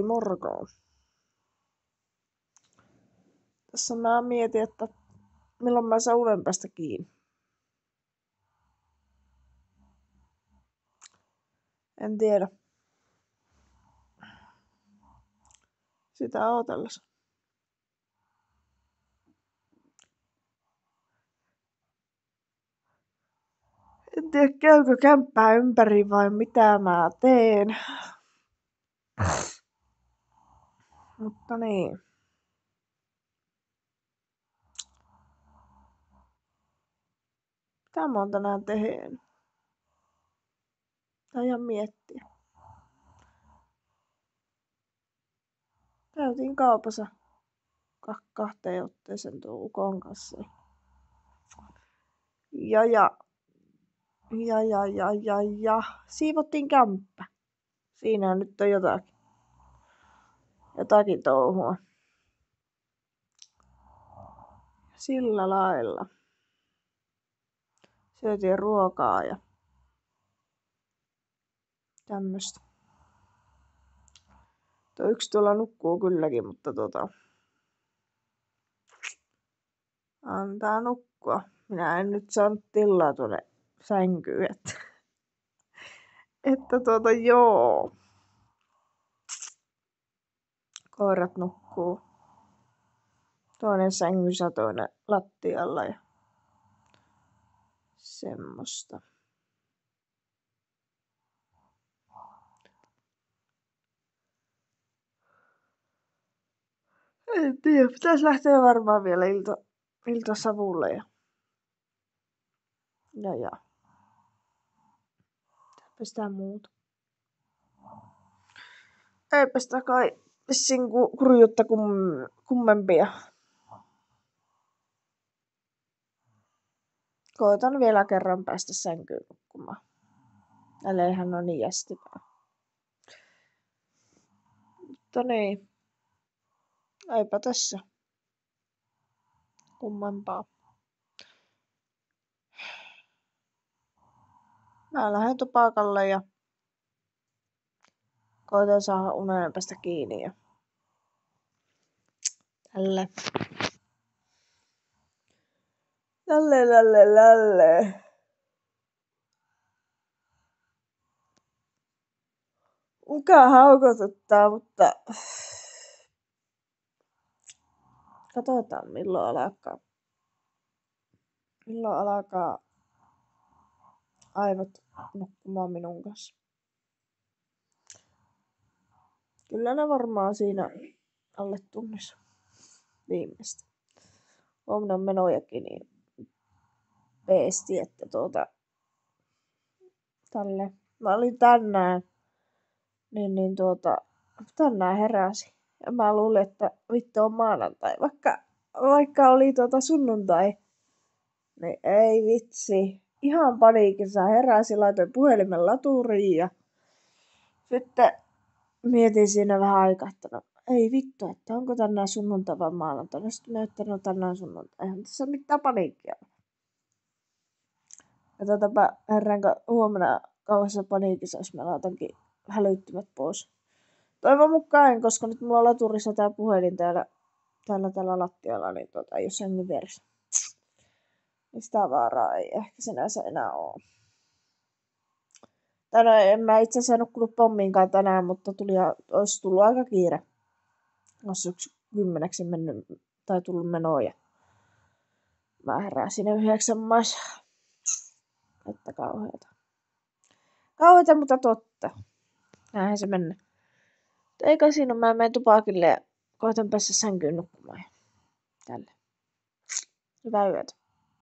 Morko. Tässä mä mietin, että milloin mä saan unen päästä kiinni. En tiedä. Sitä ootellessa. En tiedä, käykö kämppää ympäri vai mitä mä teen. Mutta niin. Mitä mä oon tänään tehnyt? Tää ihan miettiä. Käytiin kaupassa kahteen otteeseen tuon ukon kanssa. Ja. Siivottiin kämppä. Siinä nyt on jotakin touhua. Sillä lailla. Syötiin ruokaa ja tämmöstä. Tuo yksi tuolla nukkuu kylläkin, mutta antaa nukkua. Minä en nyt saanut tilaa tuonne sänkyyn, että joo. Koirat nukkuu. Toinen sängyssä, toinen lattialla ja semmoista. En tiedä, pitäis lähteä varmaan vielä iltasavulle ja. Eipä sitä muuta. Eipä sitä kai vissiin kurjuutta kummempia. Koitan vielä kerran päästä sänkyyn nukkumaan. Äleihän on niin jästipää. Mutta niin. Eipä tässä kummempaa. Mä lähden tupakalle ja koitan saada unen päästä kiinni ja tälle. Lälle. Muka haukotuttaa, mutta katsotaan milloin alkaa aivot nukkumaan minun kanssa. Kyllä ne varmaan siinä alle tunnissa viimeistä. Huomenna on menojakin niin peesti, että tälle. Mä olin tänään tänään heräsin. Ja mä luulin, että vittu on maanantai. Vaikka oli sunnuntai, niin ei vitsi. Ihan paniikissa heräsin, laitoin puhelimen laturiin ja sitten mietin siinä vähän aikaa, että no, ei vittu, että onko tänään sunnuntai vai maanantai. No sitten mä ajattelin, no tänään sunnuntai. Eihän tässä mitään paniikkia. Ja herranko huomenna kauheassa paniikissa, jos mä laitankin hälyttimet pois. Toivon mukaan en, koska nyt mulla on laturissa tää puhelin täällä lattialla, niin ei oo sängyn vieressä. Niin sitä vaaraa ei ehkä sinänsä enää oo. En mä itse asiassa nukkunut pomminkaan tänään, mutta olisi tullut aika kiire. Olisi 10 mennyt tai tullut menoa ja mä heräsin 9 maissa. Että kauheeta. Kauheeta, mutta totta. Näinhän se mennä. Eikä siinä mä menen tupakille ja koitan päästä sänkyyn nukkumaan. Tällä. Hyvää yötä.